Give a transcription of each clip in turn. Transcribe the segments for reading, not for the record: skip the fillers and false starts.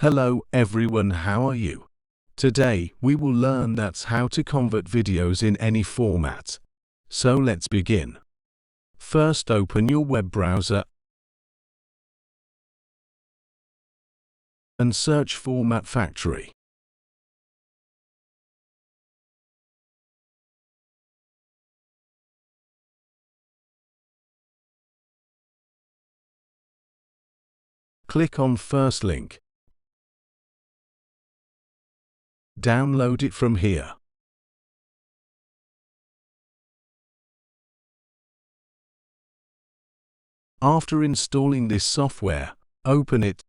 Hello everyone, how are you? Today we will learn that's how to convert videos in any format. So let's begin. First open your web browser and search Format Factory. Click on first link. Download it from here. After installing this software, open it.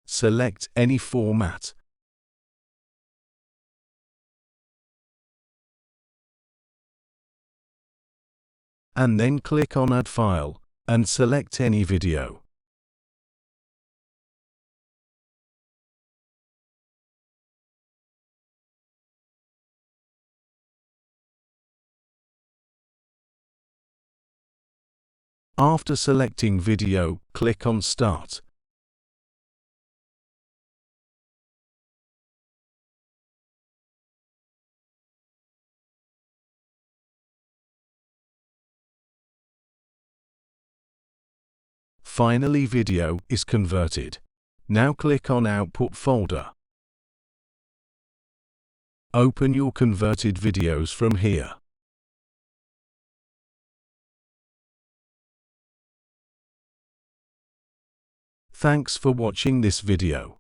Select any format. And then click on Add File, and select any video. After selecting video, click on Start. Finally, video is converted. Now click on Output folder. Open your converted videos from here. Thanks for watching this video.